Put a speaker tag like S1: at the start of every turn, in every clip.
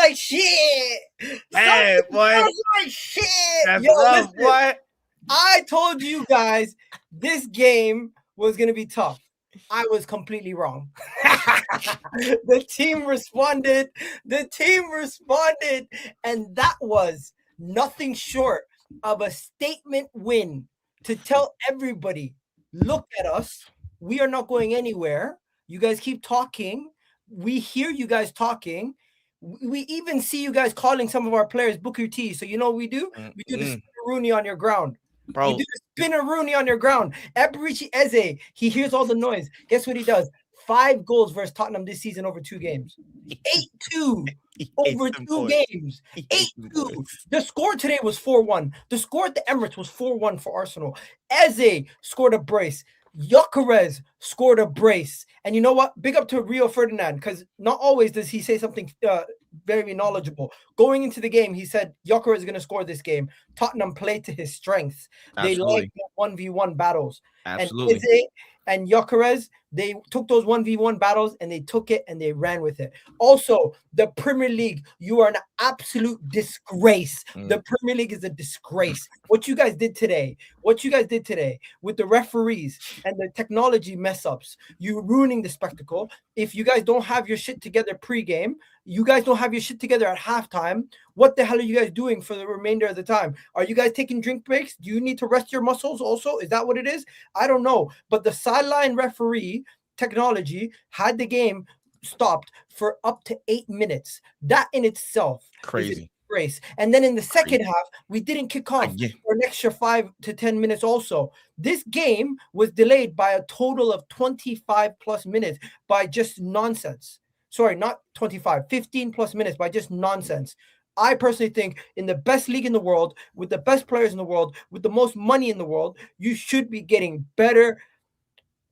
S1: like shit.
S2: Man, boy.
S1: Smells like shit.
S2: That's
S1: Yo,
S2: rough,
S1: listen,
S2: boy.
S1: I told you guys this game was going to be tough. I was completely wrong. The team responded. And that was nothing short of a statement win to tell everybody, look at us. We are not going anywhere. You guys keep talking. We hear you guys talking. We even see you guys calling some of our players Booker T. So you know what we do? We do the Rooney on your ground.
S2: Bro.
S1: You do the spinner Rooney on your ground. Eberechi Eze, he hears all the noise. Guess what he does? 5 goals versus Tottenham this season over 2 games. 8-2 over 2 games. 8-2. The score today was 4-1. The score at the Emirates was 4-1 for Arsenal. Eze scored a brace. Gyokeres scored a brace. And you know what? Big up to Rio Ferdinand, because not always does he say something very knowledgeable. Going into the game, he said Gyokeres is going to score this game. Tottenham played to his strengths.
S2: Absolutely.
S1: They like 1v1 battles.
S2: Absolutely.
S1: And Eze and Gyokeres, they took those 1v1 battles and they took it and they ran with it. Also, the Premier League, you are an absolute disgrace. The Premier League is a disgrace. What you guys did today with the referees and the technology mess ups, you're ruining the spectacle. If you guys don't have your shit together pre-game, you guys don't have your shit together at halftime, what the hell are you guys doing for the remainder of the time? Are you guys taking drink breaks? Do you need to rest your muscles also? Is that what it is? I don't know. But the sideline referee technology had the game stopped for up to 8 minutes. That in itself
S2: crazy.
S1: Race. And then in the second half, we didn't kick off for an extra 5 to 10 minutes also. This game was delayed by a total of 25 plus minutes by just nonsense. Sorry, not 25, 15 plus minutes by just nonsense. I personally think in the best league in the world, with the best players in the world, with the most money in the world, you should be getting better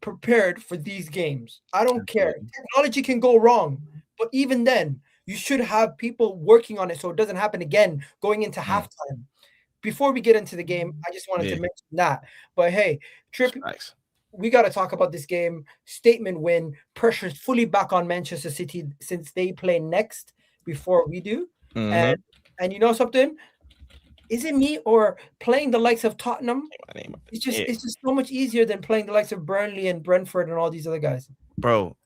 S1: prepared for these games. I don't care. Technology can go wrong, but even then, you should have people working on it so it doesn't happen again going into halftime. Before we get into the game, I just wanted to mention that. But hey, Trip, we got to talk about this game. Statement win. Pressure is fully back on Manchester City since they play next before we do. And you know something? Is it me or playing the likes of Tottenham? It's just so much easier than playing the likes of Burnley and Brentford and all these other guys.
S2: Bro.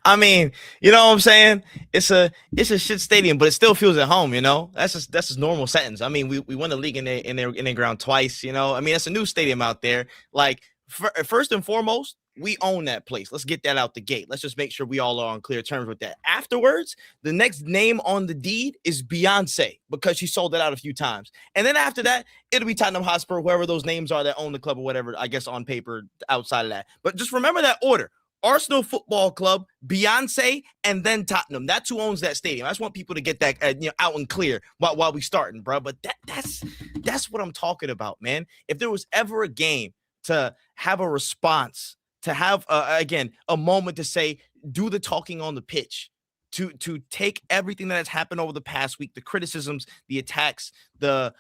S2: I mean, you know what I'm saying? It's a shit stadium, but it still feels at home, you know? That's just normal sentence. I mean, we won the league in their ground twice, you know? I mean, it's a new stadium out there. Like, first and foremost, we own that place. Let's get that out the gate. Let's just make sure we all are on clear terms with that. Afterwards, the next name on the deed is Beyonce because she sold it out a few times. And then after that, it'll be Tottenham Hotspur, whoever those names are that own the club or whatever, I guess on paper outside of that. But just remember that order. Arsenal Football Club, Beyonce, and then Tottenham. That's who owns that stadium. I just want people to get that out and clear while we starting, bro. But that's what I'm talking about, man. If there was ever a game to have a response, to have again a moment to say, do the talking on the pitch, to take everything that has happened over the past week, the criticisms, the attacks, the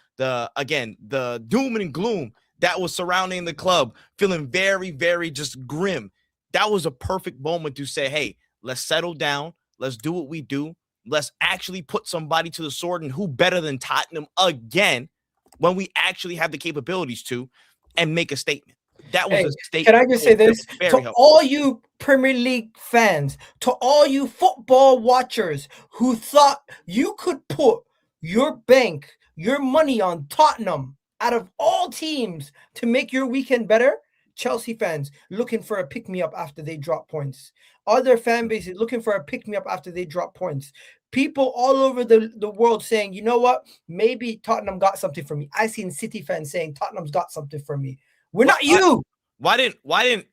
S2: doom and gloom that was surrounding the club, feeling very, very just grim. That was a perfect moment to say, hey, let's settle down. Let's do what we do. Let's actually put somebody to the sword, and who better than Tottenham again when we actually have the capabilities to, and make a statement. That was a statement.
S1: Can I just say this? To all you Premier League fans, to all you football watchers who thought you could put your bank, your money on Tottenham out of all teams to make your weekend better, Chelsea fans looking for a pick-me-up after they drop points. Other fan bases looking for a pick-me-up after they drop points. People all over the world saying, you know what? Maybe Tottenham got something for me. I seen City fans saying Tottenham's got something for me. We're not you.
S2: Why didn't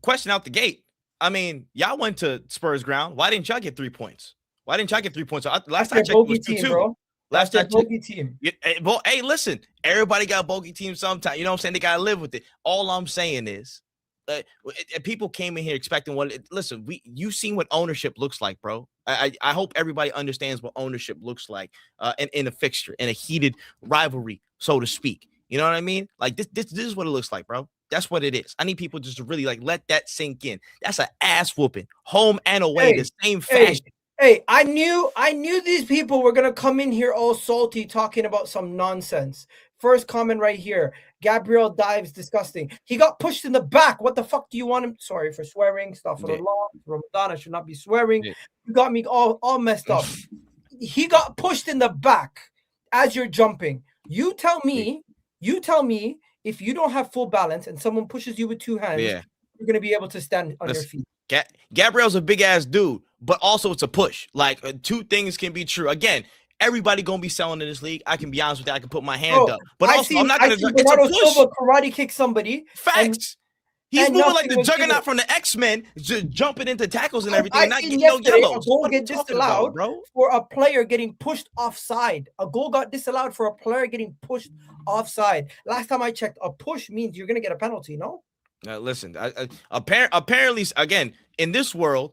S2: question out the gate? I mean, y'all went to Spurs ground. Why didn't y'all get 3 points? Why didn't y'all get 3 points? Last I checked, it was 2-2.
S1: Bro. Last I bogey team.
S2: Well, hey, listen, everybody got bogey team sometime. You know what I'm saying? They got to live with it. All I'm saying is people came in here expecting listen, you've seen what ownership looks like, bro. I hope everybody understands what ownership looks like in a fixture, in a heated rivalry, so to speak. You know what I mean? Like this is what it looks like, bro. That's what it is. I need people just to really let that sink in. That's an ass whooping, home and away, the same fashion.
S1: Hey, I knew these people were gonna come in here all salty talking about some nonsense. First comment right here. Gabriel dives disgusting. He got pushed in the back. What the fuck do you want him? Sorry for swearing. Stuff for the law. Ramadan, I should not be swearing.
S2: Yeah.
S1: You got me all messed up. He got pushed in the back as you're jumping. You tell me if you don't have full balance and someone pushes you with two hands, you're gonna be able to stand on your feet.
S2: Gabriel's a big ass dude, but also it's a push. Like two things can be true. Again, everybody gonna be selling in this league. I can be honest with that. I can put my hand up, but I'm not gonna. It's a push.
S1: Silva karate kick somebody.
S2: Facts. He's moving like the Juggernaut from the X-Men, just jumping into tackles and everything. Not getting no yellows.
S1: A goal get disallowed for a player getting pushed offside. A goal got disallowed for a player getting pushed offside. Last time I checked, a push means you're gonna get a penalty. No.
S2: Listen, apparently, again, in this world,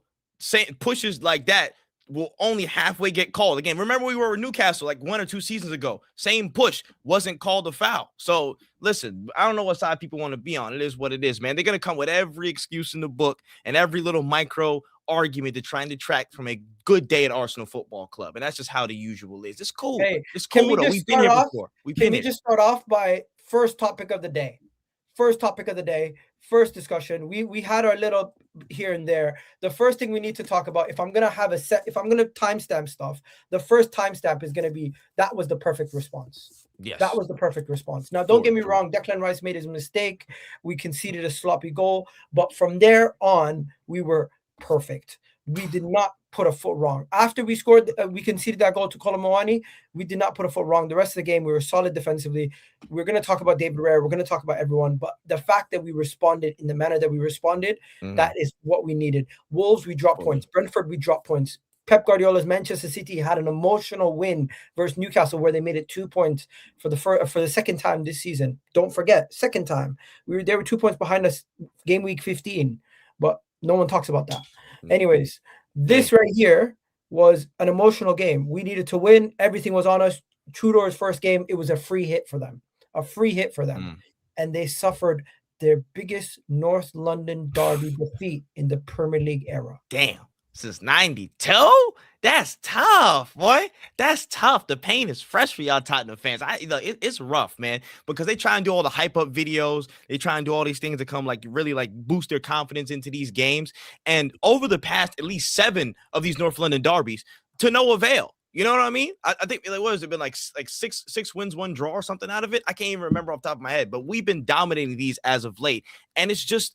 S2: pushes like that will only halfway get called. Again, remember we were with Newcastle like 1 or 2 seasons ago. Same push wasn't called a foul. So listen, I don't know what side people want to be on. It is what it is, man. They're going to come with every excuse in the book and every little micro argument to try and detract from a good day at Arsenal Football Club. And that's just how the usual is. It's cool.
S1: Hey,
S2: it's cool, though. We've been here before.
S1: Can we just start off by first topic of the day? First discussion. We had our little here and there. The first thing we need to talk about, if I'm gonna timestamp stuff, the first timestamp is gonna be that was the perfect response. Yes. That was the perfect response. Now, don't get me wrong, Declan Rice made his mistake. We conceded a sloppy goal, but from there on, we were perfect. We did not put a foot wrong. After we scored, we conceded that goal to Colomboani. We did not put a foot wrong. The rest of the game, we were solid defensively. We're going to talk about David Raya. We're going to talk about everyone. But the fact that we responded in the manner that we responded, that is what we needed. Wolves, we dropped points. Brentford, we dropped points. Pep Guardiola's Manchester City had an emotional win versus Newcastle where they made it 2 points for the second time this season. Don't forget, second time. They were 2 points behind us game week 15. But no one talks about that. Anyways, this right here was an emotional game. We needed to win. Everything was on us. Tudor's first game, it was a free hit for them. And they suffered their biggest North London derby defeat in the Premier League era.
S2: Damn. Since 92? That's tough, boy. That's tough. The pain is fresh for y'all Tottenham fans. It's rough, man, because they try and do all the hype up videos. They try and do all these things to come really boost their confidence into these games. And over the past at least 7 of these North London derbies, to no avail. You know what I mean? I think what has it been like six wins, 1 draw or something out of it? I can't even remember off the top of my head, but we've been dominating these as of late. And it's just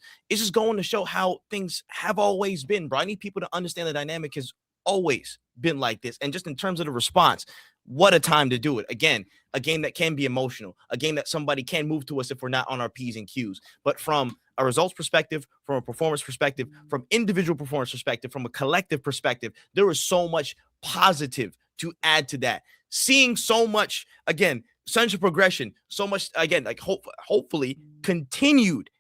S2: going to show how things have always been, bro. I need people to understand the dynamic has always been like this. And just in terms of the response, what a time to do it. Again, a game that can be emotional, a game that somebody can move to us if we're not on our P's and Q's. But from a results perspective, from a performance perspective, from individual performance perspective, from a collective perspective, there was so much positive to add to that. Seeing so much, again, sense of progression, so much, again, like hopefully continued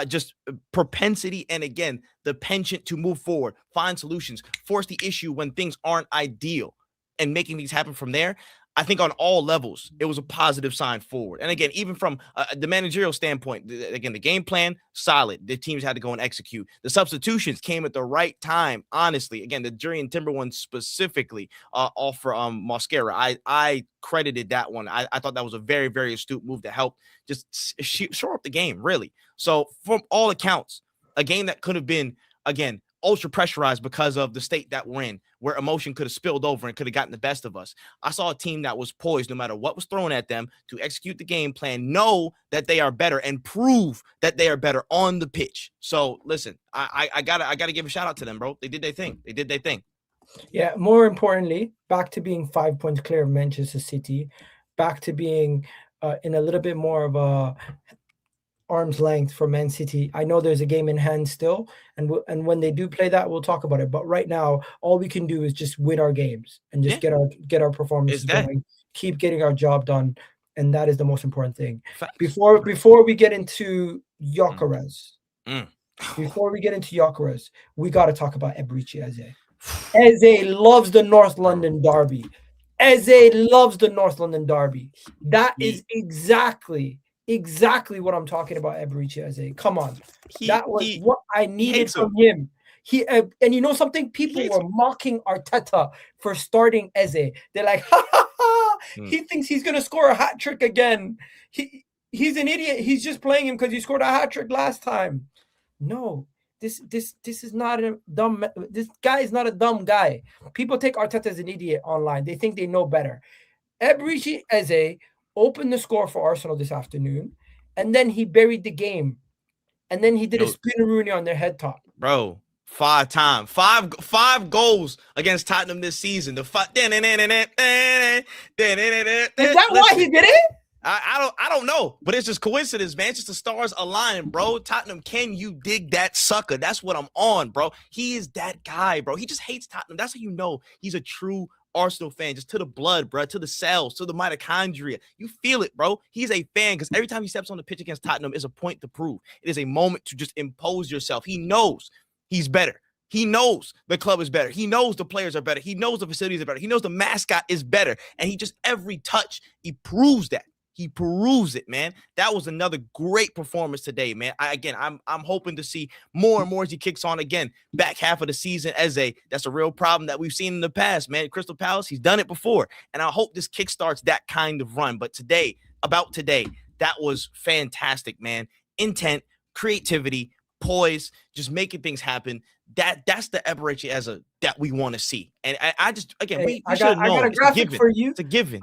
S2: just propensity and, again, the penchant to move forward, find solutions, force the issue when things aren't ideal, and making these happen from there. I think on all levels, it was a positive sign forward. And again, even from the managerial standpoint, again, the game plan, solid. The teams had to go and execute. The substitutions came at the right time, honestly. Again, the Jury and Timber one specifically, all for Mosquera. I credited that one. I thought that was a very, very astute move to help just shore up the game, really. So from all accounts, a game that could have been, again, ultra pressurized because of the state that we're in, where emotion could have spilled over and could have gotten the best of us. I saw a team that was poised no matter what was thrown at them to execute the game plan, know that they are better, and prove that they are better on the pitch. So listen, I gotta give a shout out to them, bro. They did their thing.
S1: Yeah, more importantly, back to being 5 points clear of Manchester City, back to being in a little bit more of a arm's length for Man City. I know there's a game in hand still, and when they do play that, we'll talk about it. But right now, all we can do is just win our games and just get our performances going, keep getting our job done, and that is the most important thing. Facts. Before we get into Gyokeres, we got to talk about Eberechi Eze. Eze loves the North London derby. That is exactly what I'm talking about, Eberechi Eze. Come on. That was what I needed from him. And you know something? People were mocking Arteta for starting Eze. They're like, ha ha ha! He thinks he's gonna score a hat trick again. He's an idiot. He's just playing him because he scored a hat trick last time. No, this is not a dumb. This guy is not a dumb guy. People take Arteta as an idiot online. They think they know better. Eberechi Eze opened the score for Arsenal this afternoon, and then he buried the game. And then he did a spin-a-rooney on their head top.
S2: Bro, 5 times. Five goals against Tottenham this season. The five. Is
S1: that why he did it?
S2: I don't know, but it's just coincidence, man. It's just the stars aligning, bro. Tottenham, can you dig that sucker? That's what I'm on, bro. He is that guy, bro. He just hates Tottenham. That's how you know he's a true Arsenal fan, just to the blood, bro, to the cells, to the mitochondria. You feel it, bro. He's a fan because every time he steps on the pitch against Tottenham is a point to prove. It is a moment to just impose yourself. He knows he's better. He knows the club is better. He knows the players are better. He knows the facilities are better. He knows the mascot is better. And he just, every touch, he proves that. He proves it, man. That was another great performance today, man. I'm hoping to see more and more as he kicks on again. Back half of the season, that's a real problem that we've seen in the past, man. Crystal Palace, he's done it before. And I hope this kickstarts that kind of run. But today, that was fantastic, man. Intent, creativity, poise, just making things happen. That's the Eberechi Eze that we want to see. And I just, again, we should have known.
S1: I got a graphic for you.
S2: It's a given.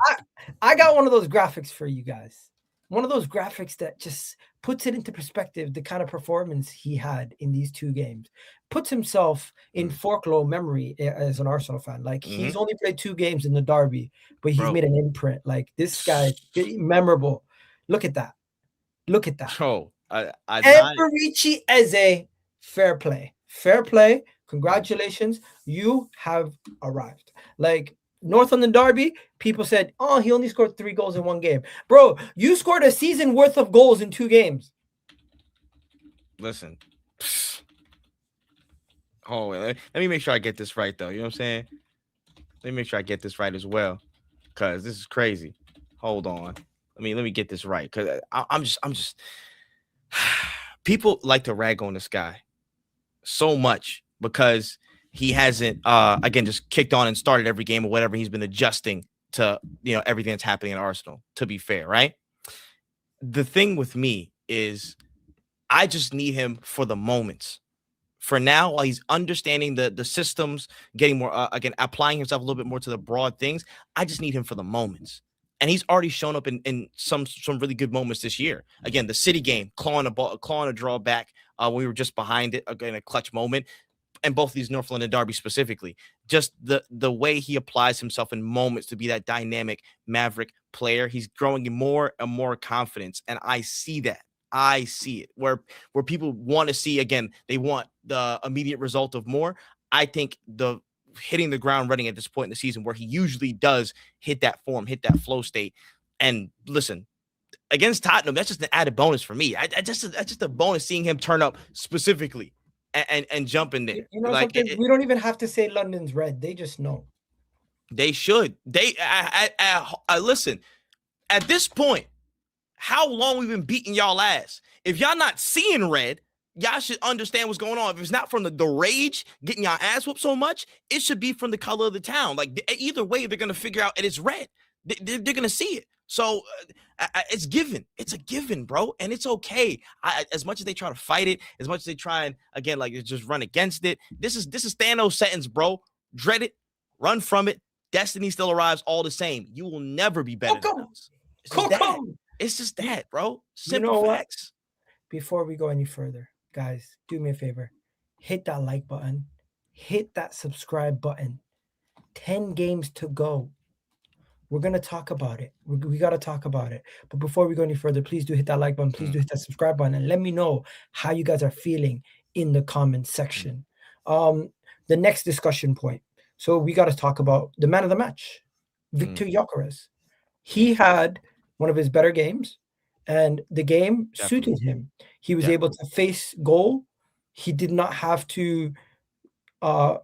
S1: I got one of those graphics for you guys. One of those graphics that just puts it into perspective, the kind of performance he had in these 2 games. Puts himself in folklore memory as an Arsenal fan. Like, he's only played 2 games in the derby, but he's made an imprint. Like, this guy, memorable. Look at that. Look at that.
S2: Oh,
S1: Eberechi Eze, fair play. Fair play. Congratulations. You have arrived. Like, North London Derby, people said, oh, he only scored 3 goals in 1 game. Bro, you scored a season worth of goals in 2 games.
S2: Listen. Oh, let me make sure I get this right, though. You know what I'm saying? Let me make sure I get this right as well, because this is crazy. Hold on. Let me get this right, because I'm just people like to rag on this guy so much because he hasn't again just kicked on and started every game or whatever. He's been adjusting to everything that's happening in Arsenal, to be fair, right? The thing with me is I just need him for the moments. For now, while he's understanding the systems, getting more again, applying himself a little bit more to the broad things, I just need him for the moments. And he's already shown up in some really good moments this year. Again, the City game, clawing a draw back when we were just behind it, again, a clutch moment. And both these North London Derby specifically, just the way he applies himself in moments to be that dynamic maverick player. He's growing in more and more confidence. And I see that. I see it where people want to see, again, they want the immediate result of more. I think the hitting the ground running at this point in the season where he usually does hit that form, hit that flow state. And listen, against Tottenham, that's just an added bonus for me. That's just a bonus seeing him turn up specifically and jump in there.
S1: You know, like we don't even have to say London's red. They just know.
S2: They should. Listen, at this point, how long we've been beating y'all ass? If y'all not seeing red, y'all should understand what's going on. If it's not from the rage getting y'all ass whooped so much, it should be from the color of the town. Like, either way, they're going to figure out it's red. They're going to see it. So it's given. It's a given, bro. And it's okay. As much as they try to fight it, as much as they try and, again, like, just run against it, this is Thanos' sentence, bro. Dread it. Run from it. Destiny still arrives all the same. You will never be better than us. It's just that, bro. Simple facts.
S1: Before we go any further, guys, do me a favor. Hit that like button. Hit that subscribe button. 10 games to go. We're going to talk about it. We got to talk about it. But before we go any further, please do hit that like button. Please do hit that subscribe button. And let me know how you guys are feeling in the comment section. The next discussion point. So we got to talk about the man of the match, Viktor Gyokeres. He had one of his better games, and the game suited him. He was able to face goal. He did not have to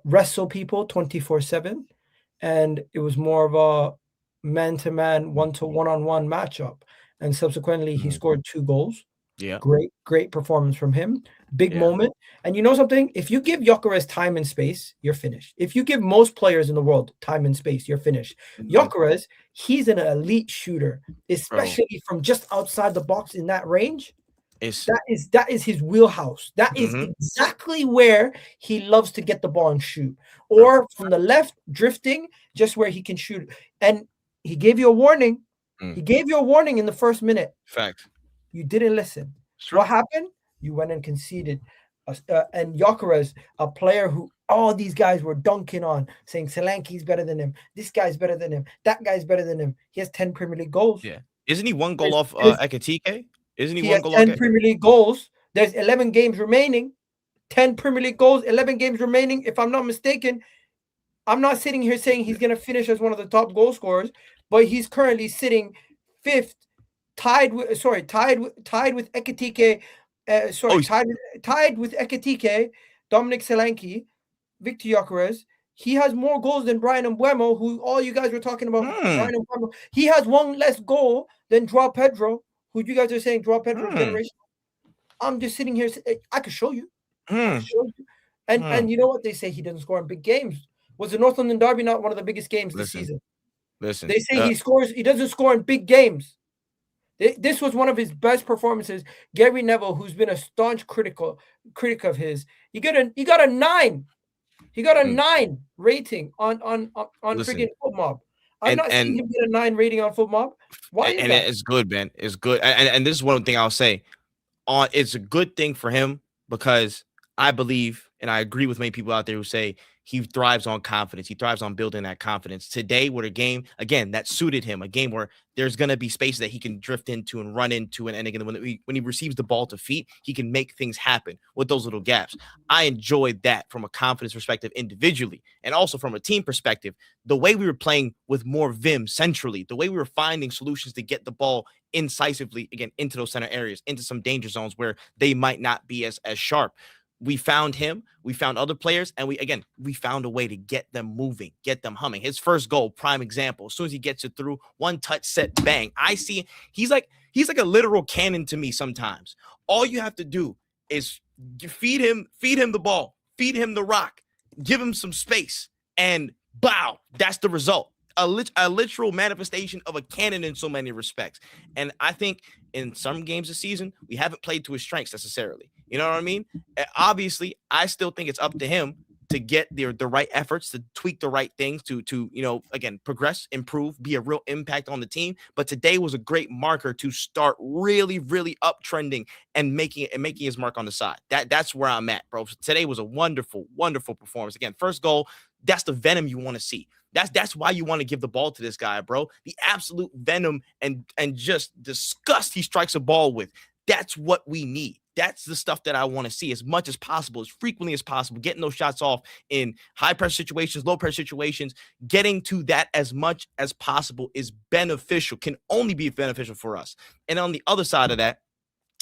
S1: wrestle people 24/7, and it was more of a man-to-man, one-on-one matchup. And subsequently, he scored 2 goals.
S2: Yeah.
S1: Great performance from him. Big
S2: Yeah.
S1: moment. And you know something? If you give Gyokeres time and space, you're finished. If you give most players in the world time and space, you're finished. Gyokeres, he's an elite shooter, especially from just outside the box in that range. That is his wheelhouse. That is exactly where he loves to get the ball and shoot. Or from the left, drifting, just where he can shoot. And he gave you a warning. He gave you a warning in the first minute.
S2: Fact.
S1: You didn't listen. What happened? You went and conceded. And Gyokeres, a player who all these guys were dunking on, saying Solanke's better than him. This guy's better than him. That guy's better than him. He has 10 Premier League goals.
S2: Yeah. Isn't he one goal off Ekitike? Isn't he one goal
S1: off? 10 Premier League goals. There's 11 games remaining. 10 Premier League goals, 11 games remaining. If I'm not mistaken, I'm not sitting here saying he's going to finish as one of the top goal scorers, but he's currently sitting fifth, tied with Ekitike. Tied with Ekitike, Dominic Solanke, Viktor Gyokeres. He has more goals than Brian Mbeumo, who all you guys were talking about. Brian Mbeumo. He has one less goal than Joao Pedro, who you guys are saying Joao Pedro generation. I'm just sitting here. I could show you. And you know what they say? He doesn't score in big games. Was the North London Derby not one of the biggest games this season?
S2: Listen,
S1: they say he doesn't score in big games. This was one of his best performances. Gary Neville, who's been a staunch critic of his, he got a 9. He got a 9 rating on freaking FootMob. I'm not seeing him get a 9 rating on FootMob. Why is that?
S2: It's good, man. It's good. And this is one thing I'll say. It's a good thing for him because I believe, and I agree with many people out there who say he thrives on confidence. He thrives on building that confidence. Today, with a game, again, that suited him, a game where there's going to be space that he can drift into and run into. And again, when he receives the ball to feet, he can make things happen with those little gaps. I enjoyed that from a confidence perspective individually and also from a team perspective. The way we were playing with more vim centrally, the way we were finding solutions to get the ball incisively, again, into those center areas, into some danger zones where they might not be as sharp. We found him, we found other players, and we found a way to get them moving, get them humming. His first goal, prime example. As soon as he gets it through, one touch, set, bang. I see he's like a literal cannon to me sometimes. All you have to do is feed him the ball, feed him the rock, give him some space, and bow, that's the result. A literal manifestation of a cannon in so many respects. And I think in some games this season, we haven't played to his strengths necessarily. You know what I mean? Obviously, I still think it's up to him to get the right efforts, to tweak the right things, to again, progress, improve, be a real impact on the team. But today was a great marker to start really, really uptrending and making his mark on the side. That's where I'm at, bro. Today was a wonderful, wonderful performance. Again, first goal, that's the venom you want to see. That's why you want to give the ball to this guy, bro. The absolute venom and just disgust he strikes a ball with. That's what we need. That's the stuff that I want to see as much as possible, as frequently as possible, getting those shots off in high pressure situations, low pressure situations. Getting to that as much as possible is beneficial, can only be beneficial for us. And on the other side of that,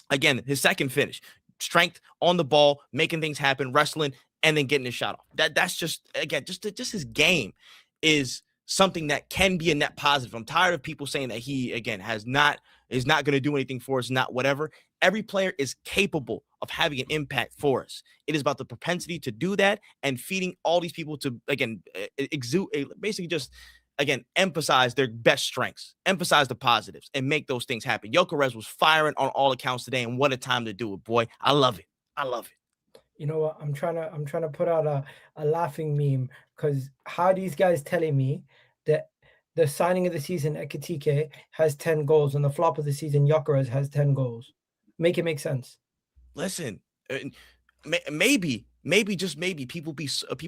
S2: again, his second finish, strength on the ball, making things happen, wrestling, and then getting his shot off. That's just, again, just his game is something that can be a net positive. I'm tired of people saying that he, again, is not going to do anything for us, not whatever. Every player is capable of having an impact for us. It is about the propensity to do that and feeding all these people to, again, exude, basically just, again, emphasize their best strengths, emphasize the positives, and make those things happen. Gyokeres was firing on all accounts today, and what a time to do it, boy. I love it. I love it.
S1: You know what? I'm trying to put out a laughing meme, because how are these guys telling me that the signing of the season, Ekitike, has 10 goals, and the flop of the season, Gyokeres, has 10 goals? Make it make sense.
S2: Listen, maybe just maybe people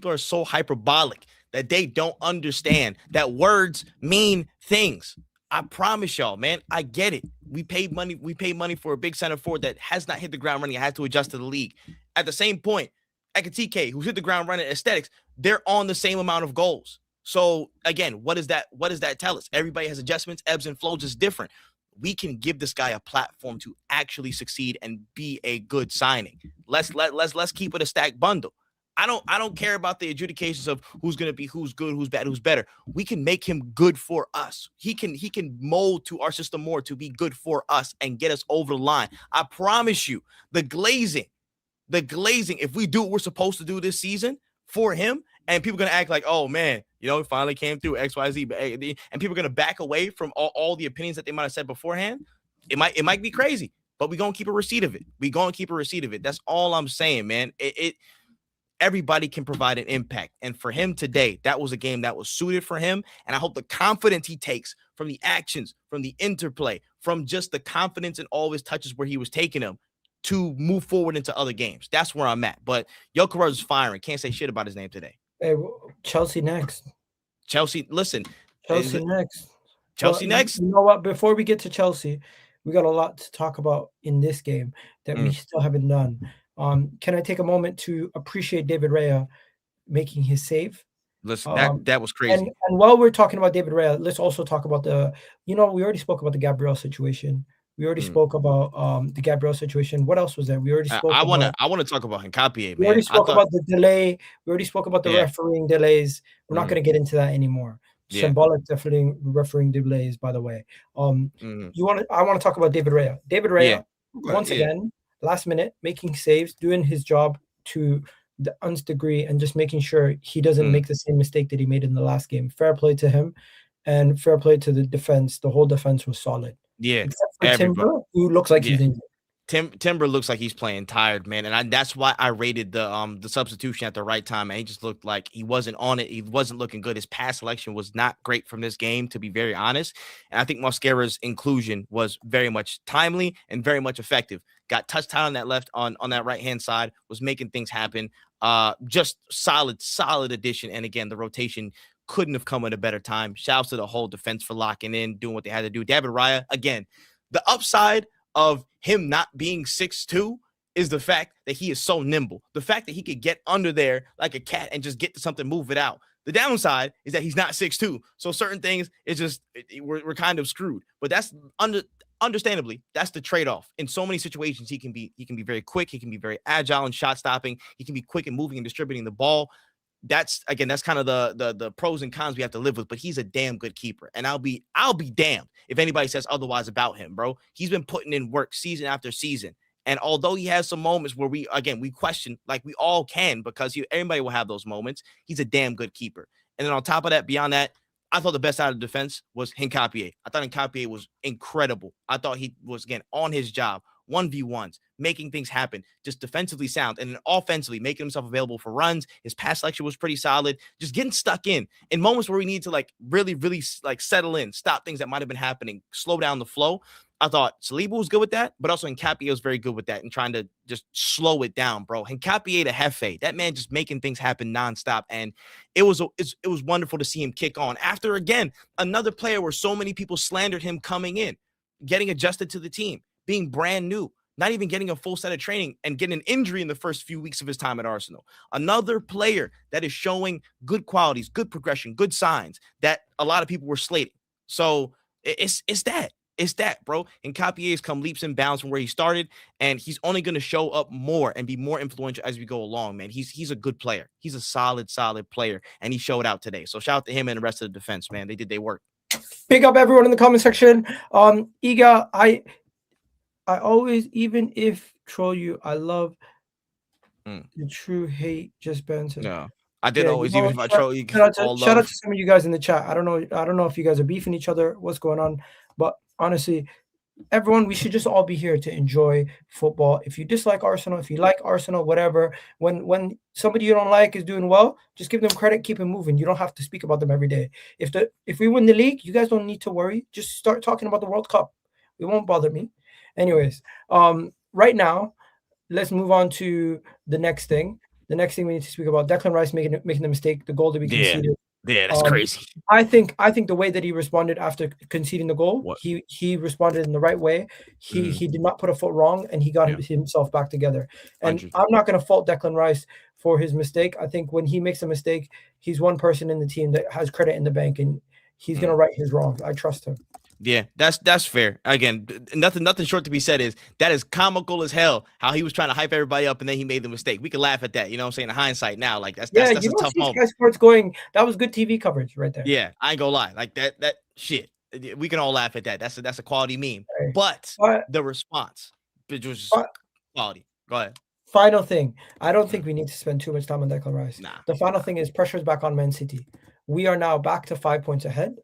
S2: are so hyperbolic that they don't understand that words mean things. I promise y'all, man, I get it. We paid money for a big center forward that has not hit the ground running, had to adjust to the league. At the same point, Ekitike, who's hit the ground running aesthetics, they're on the same amount of goals. So again, what does that tell us? Everybody has adjustments, ebbs and flows is different. We can give this guy a platform to actually succeed and be a good signing. Let's keep it a stacked bundle. I don't care about the adjudications of who's gonna be who's good, who's bad, who's better. We can make him good for us. He can mold to our system more to be good for us and get us over the line. I promise you, the glazing, if we do what we're supposed to do this season for him, and people are gonna act like, oh man, it finally came through XYZ, and people are gonna back away from all the opinions that they might have said beforehand. It might be crazy, but we're gonna keep a receipt of it. That's all I'm saying, man. Everybody can provide an impact. And for him today, that was a game that was suited for him. And I hope the confidence he takes from the actions, from the interplay, from just the confidence in all his touches where he was taking them to move forward into other games. That's where I'm at. But Gyokeres is firing. Can't say shit about his name today.
S1: Hey, Chelsea next.
S2: Listen.
S1: Chelsea next.
S2: Chelsea next.
S1: You know what? Before we get to Chelsea, we got a lot to talk about in this game that we still haven't done. Can I take a moment to appreciate David Raya making his save?
S2: Listen, that was crazy.
S1: And while we're talking about David Raya, let's also talk about we already spoke about the Gabriel situation. We already spoke about the Gabriel situation. What else was there? We already spoke.
S2: I want to talk about Hincapié, man.
S1: We already spoke about the delay. We already spoke about the refereeing delays. We're not going to get into that anymore. Shambolic definitely refereeing delays, by the way. I want to talk about David Raya. David Raya, once again, last minute, making saves, doing his job to the nth degree, and just making sure he doesn't make the same mistake that he made in the last game. Fair play to him, and fair play to the defense. The whole defense was solid.
S2: Yeah,
S1: except for Timber, who looks like he's injured.
S2: Timber looks like he's playing tired, man, and that's why I rated the substitution at the right time. And he just looked like he wasn't on it. He wasn't looking good. His pass selection was not great from this game, to be very honest. And I think Mosquera's inclusion was very much timely and very much effective. Got touchdown on that right hand side, was making things happen. Just solid addition. And again, the rotation couldn't have come at a better time. Shouts to the whole defense for locking in, doing what they had to do. David Raya, again, the upside of him not being 6'2" is the fact that he is so nimble. The fact that he could get under there like a cat and just get to something, move it out. The downside is that he's not 6'2". So certain things, it's just we're kind of screwed. But that's understandably, that's the trade-off. In so many situations, he can be very quick, he can be very agile in shot stopping, he can be quick in moving and distributing the ball. That's kind of the pros and cons we have to live with, but he's a damn good keeper. And I'll be damned if anybody says otherwise about him, bro. He's been putting in work season after season. And although he has some moments where we question, like we all can, because everybody will have those moments, he's a damn good keeper. And then on top of that, beyond that, I thought the best out of the defense was Hincapié. I thought Hincapié was incredible. I thought he was, again, on his job, 1v1s, making things happen, just defensively sound, and then offensively making himself available for runs. His pass selection was pretty solid, just getting stuck in moments where we need to really settle in, stop things that might have been happening, slow down the flow. I thought Saliba was good with that, but also Hincapié was very good with that and trying to just slow it down, bro. Hincapié to Jefe, that man just making things happen nonstop, and it was wonderful to see him kick on after, again, another player where so many people slandered him coming in, getting adjusted to the team, being brand new, not even getting a full set of training and getting an injury in the first few weeks of his time at Arsenal. Another player that is showing good qualities, good progression, good signs that a lot of people were slating. So it's that, bro. And Hincapié's come leaps and bounds from where he started, and he's only going to show up more and be more influential as we go along, man. He's a good player. He's a solid player, and he showed out today. So shout out to him and the rest of the defense, man. They did their work.
S1: Big up everyone in the comment section. Iga, I always, even if troll you, I love the true hate. Just Benson.
S2: No, I did always, even if I troll you.
S1: Shout out to some of you guys in the chat. I don't know if you guys are beefing each other, what's going on, but honestly, everyone, we should just all be here to enjoy football. If you dislike Arsenal, if you like Arsenal, whatever, when somebody you don't like is doing well, just give them credit, keep it moving. You don't have to speak about them every day. If we win the league, you guys don't need to worry. Just start talking about the World Cup. It won't bother me. Anyways, right now, let's move on to the next thing. The next thing we need to speak about, Declan Rice making the mistake, the goal that we conceded.
S2: Yeah, that's crazy.
S1: I think the way that he responded after conceding the goal, he responded in the right way. He did not put a foot wrong, and he got himself back together. And 100%. I'm not going to fault Declan Rice for his mistake. I think when he makes a mistake, he's one person in the team that has credit in the bank, and he's going to right his wrongs. I trust him.
S2: Yeah, that's fair. Again, nothing short to be said is that is comical as hell how he was trying to hype everybody up and then he made the mistake. We can laugh at that, you know what I'm saying? In hindsight now, like that's
S1: Yeah,
S2: that's
S1: you
S2: a
S1: don't
S2: tough
S1: see
S2: moment.
S1: Sky Sports going. That was good TV coverage right there.
S2: Yeah, I ain't gonna lie. Like that shit. We can all laugh at that. That's a quality meme.
S1: Okay.
S2: But
S1: But,
S2: the response, it was just
S1: but
S2: quality. Go ahead.
S1: final thing, I don't
S2: Mm,
S1: think we need to spend too much time on Declan Rice.
S2: nah,
S1: The final
S2: nah.
S1: thing is pressure is back on Man City. We are now back to 5 points ahead.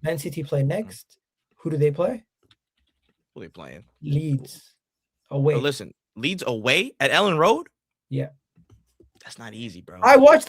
S1: Man City play
S2: Mm.
S1: next. Who do they play?
S2: Who they playing?
S1: Leeds away.
S2: Listen, Leeds away at Ellen Road?
S1: Yeah.
S2: That's not easy, bro.
S1: I watched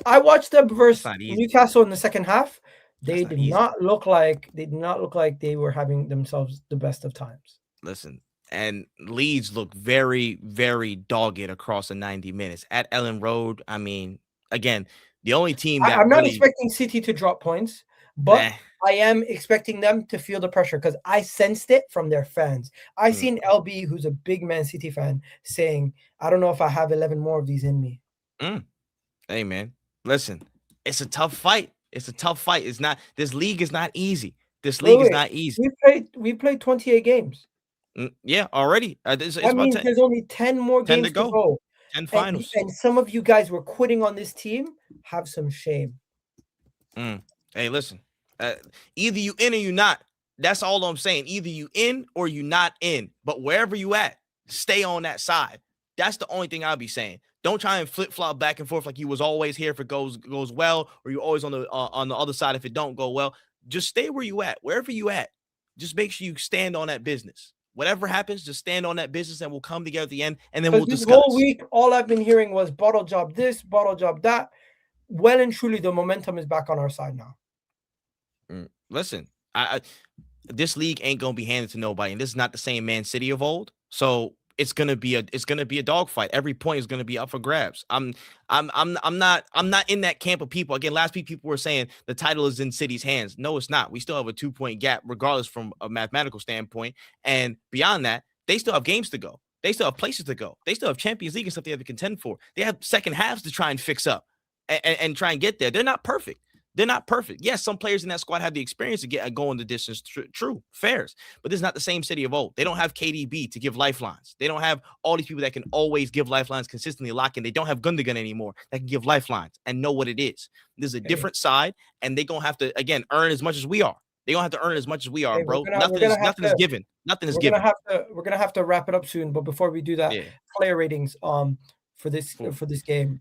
S1: them
S2: That's
S1: versus
S2: not easy.
S1: Newcastle in the second half.
S2: That's
S1: They
S2: not
S1: did
S2: easy.
S1: not look like they were having themselves the best of times.
S2: Listen, and Leeds look very, very dogged across the 90 minutes at Ellen Road. I mean, again, the only team that
S1: I'm not
S2: really
S1: expecting City to drop points, but
S2: nah.
S1: I am expecting them to feel the pressure because I sensed it from their fans. I
S2: Mm,
S1: seen LB, who's a big Man City fan, saying, "I don't know if I have 11 more of these in me."
S2: mm. Hey man, listen, it's a tough fight. It's a tough fight. It's not this league is not easy. This
S1: Wait,
S2: league is
S1: wait.
S2: not easy.
S1: We played 28 games.
S2: Yeah, already. It's
S1: That
S2: about
S1: means there's only 10 more
S2: 10 to
S1: games to
S2: go.
S1: go.
S2: 10
S1: And
S2: finals.
S1: and some of you guys were quitting on this team. Have some shame.
S2: Hey, listen. Either you in or you not. That's all I'm saying. Either you in or you not in. But wherever you at, stay on that side. That's the only thing I'll be saying. Don't try and flip flop back and forth like you was always here if it goes well, or you're always on the other side if it don't go well. Just stay where you at, wherever you at. Just make sure you stand on that business. Whatever happens, just stand on that business, and we'll come together at the end, and then
S1: Because
S2: we'll
S1: this whole
S2: discuss.
S1: week, all I've been hearing was bottle job this, bottle job that. Well and truly, the momentum is back on our side now.
S2: Listen, this league ain't gonna be handed to nobody, and this is not the same Man City of old. So it's gonna be a dogfight. Every point is gonna be up for grabs. I'm not in that camp of people. Again, last week people were saying the title is in City's hands. No, it's not. We still have a 2-point gap, regardless from a mathematical standpoint. And beyond that, they still have games to go. They still have places to go. They still have Champions League and stuff they have to contend for. They have second halves to try and fix up and try and get there. They're not perfect. They're not perfect. Yes, some players in that squad have the experience to get going the distance. True, fairs. But this is not the same City of old. They don't have KDB to give lifelines. They don't have all these people that can always give lifelines consistently lock in. They don't have Gundogan anymore that can give lifelines and know what it is. This is a different side, and they're gonna have to again earn as much as we are. They're gonna have to earn as much as we are,
S1: Hey,
S2: bro.
S1: we're gonna have
S2: Nothing is
S1: to
S2: given. Nothing is
S1: we're gonna
S2: given.
S1: have to we're gonna have to wrap it up soon. But before we do that,
S2: Yeah.
S1: player ratings for this
S2: For,
S1: game.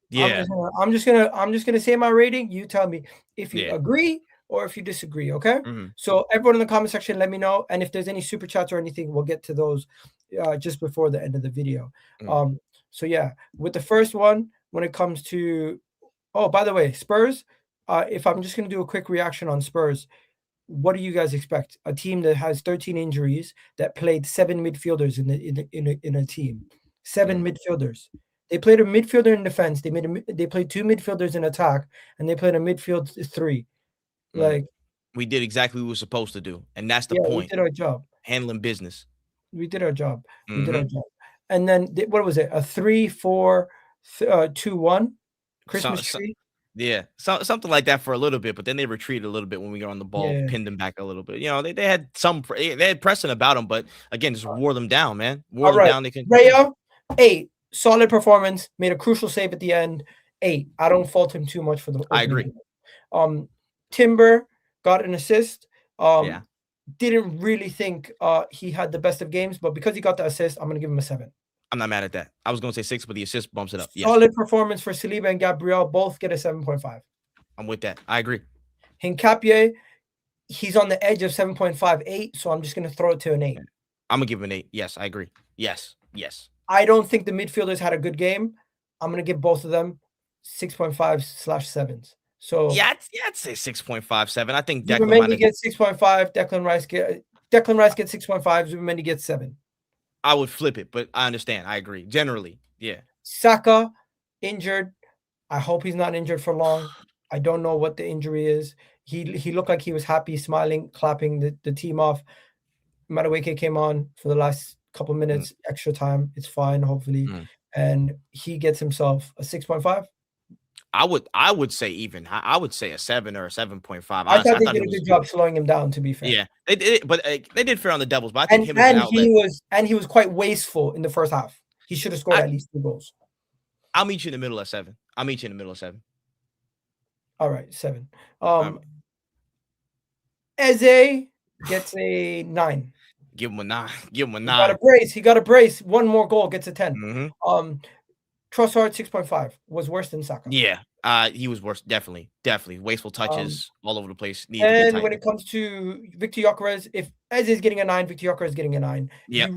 S2: yeah.
S1: I'm just gonna say my rating. You tell me if you
S2: Yeah.
S1: agree or if you disagree. Okay.
S2: Mm-hmm.
S1: So everyone in the comment section, let me know. And if there's any super chats or anything, we'll get to those just before the end of the video.
S2: Mm-hmm.
S1: So yeah, with the first one, when it comes to, oh, by the way, Spurs. If I'm just gonna do a quick reaction on Spurs, what do you guys expect? A team that has 13 injuries that played 7 midfielders in a team, 7 midfielders. They played a midfielder in defense. They played 2 midfielders in attack, and they played a midfield 3. Like,
S2: we did exactly what we were supposed to do, and that's the
S1: yeah, we
S2: point.
S1: did our job.
S2: Handling business.
S1: We did our job. We did our
S2: Mm-hmm.
S1: job. And then what was it? A 3-4-2-1 Christmas tree.
S2: Yeah, something like that for a little bit, but then they retreated a little bit when we got on the ball,
S1: Yeah.
S2: pinned them back a little bit. You know, they had they had pressing about them, but again, just wore them down, man. Wore them down. They can
S1: Raya, 8. Solid performance. Made a crucial save at the end. 8. I don't fault him too much for the opening.
S2: I agree.
S1: Timber got an assist.
S2: Yeah.
S1: Didn't really think he had the best of games, but because he got the assist, I'm gonna give him a 7.
S2: I'm not mad at that. I was gonna say 6, but the assist bumps it up. Yes.
S1: Solid performance for Saliba and Gabriel. Both get a 7.5.
S2: I'm with that. I agree.
S1: Hincapie, he's on the edge of 7.58, so I'm just gonna throw it to an 8.
S2: I'm gonna give him an 8. Yes, I agree. Yes.
S1: I don't think the midfielders had a good game. I'm gonna give both of them 6.5/7s. So
S2: yeah, I'd say 6.57. I think
S1: Zubimendi gets 6.5. Declan Rice gets 6.5. Zubimendi gets 7.
S2: I would flip it, but I understand. I agree. Generally, yeah.
S1: Saka injured. I hope he's not injured for long. I don't know what the injury is. He looked like he was happy, smiling, clapping the team off. Madueke came on for the last couple minutes, extra time. It's fine, hopefully. And he gets himself a 6.5.
S2: I would say even. I would say a 7 or a 7.5.
S1: I
S2: Honestly,
S1: thought
S2: I
S1: they
S2: thought
S1: did
S2: he
S1: a
S2: was
S1: good job slowing him down, to be fair.
S2: yeah, they did, but they did fair on the Devils. But I think him as an
S1: And
S2: outlet.
S1: he was quite wasteful in the first half. He should have scored at least 2 goals.
S2: I'll meet you in the middle of 7. I'll meet you in the middle of 7.
S1: All right, 7. Eze gets a 9.
S2: Give him a 9. Give him a 9.
S1: He got a brace. He got a brace. One more goal gets a 10.
S2: Mm-hmm.
S1: Trossard 6.5 was worse than Saka.
S2: Yeah, he was worse. Definitely. Wasteful touches all over the place.
S1: And when it comes to Viktor Gyokeres, if Eze is getting a 9, Viktor Gyokeres is getting a 9.
S2: Yeah.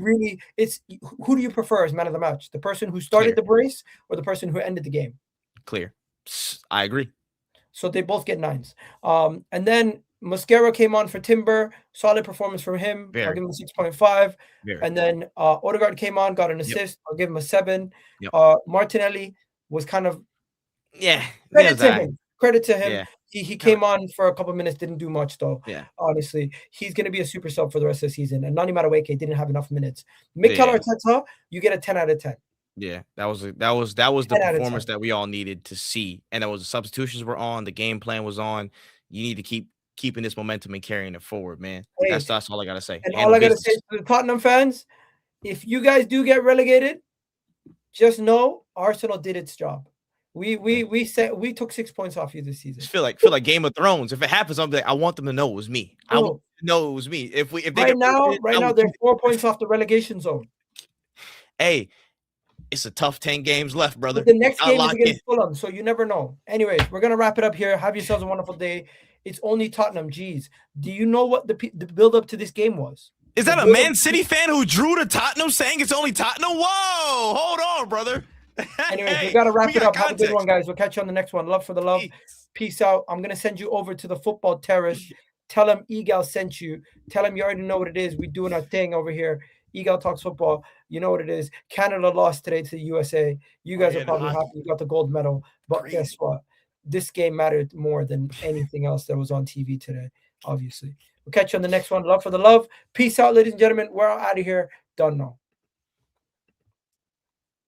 S1: It's who do you prefer as man of the match? The person who started the brace or the person who ended the game?
S2: Clear. I agree.
S1: So they both get 9s. And then Mosquera came on for Timber. Solid performance from him. I'll give him a 6.5. And then Odegaard came on, got an assist. I'll give him a 7. Martinelli was kind of credit to him. He came on for a couple of minutes, didn't do much though. Honestly, he's going to be a super sub for the rest of the season. And Nani Madueke didn't have enough minutes. Mikel Arteta, you get a 10 out of 10.
S2: Yeah, that was the performance that we all needed to see, and that was the substitutions were on, the game plan was on. You need to keep keeping this momentum and carrying it forward, man. That's all I gotta say.
S1: And all I gotta say to the Tottenham fans, if you guys do get relegated, just know Arsenal did its job. We took 6 points off you this season.
S2: Feel like Game of Thrones. If it happens, I'm like, I want them to know it was me. I want them to know it was me. If they
S1: right now they're 4 points off the relegation zone.
S2: Hey, it's a tough 10 games left, brother.
S1: But the next game is against Fulham, so you never know. Anyways, we're gonna wrap it up here. Have yourselves a wonderful day. It's only Tottenham. Jeez, do you know what the build up to this game was?
S2: Is that a Man City fan who drew to Tottenham saying it's only Tottenham? Whoa, hold on, brother.
S1: Anyways, we gotta wrap it up. Have a good one, guys. We'll catch you on the next one. Love for the love. Peace out. I'm gonna send you over to the football terrace. Tell him Egal sent you. Tell him you already know what it is. We're doing our thing over here. Egal Talks Football. You know what it is. Canada lost today to the USA. You guys are probably happy you got the gold medal. But guess what? This game mattered more than anything else that was on TV today, obviously. We'll catch you on the next one. Love for the love. Peace out, ladies and gentlemen. We're out of here. Done now.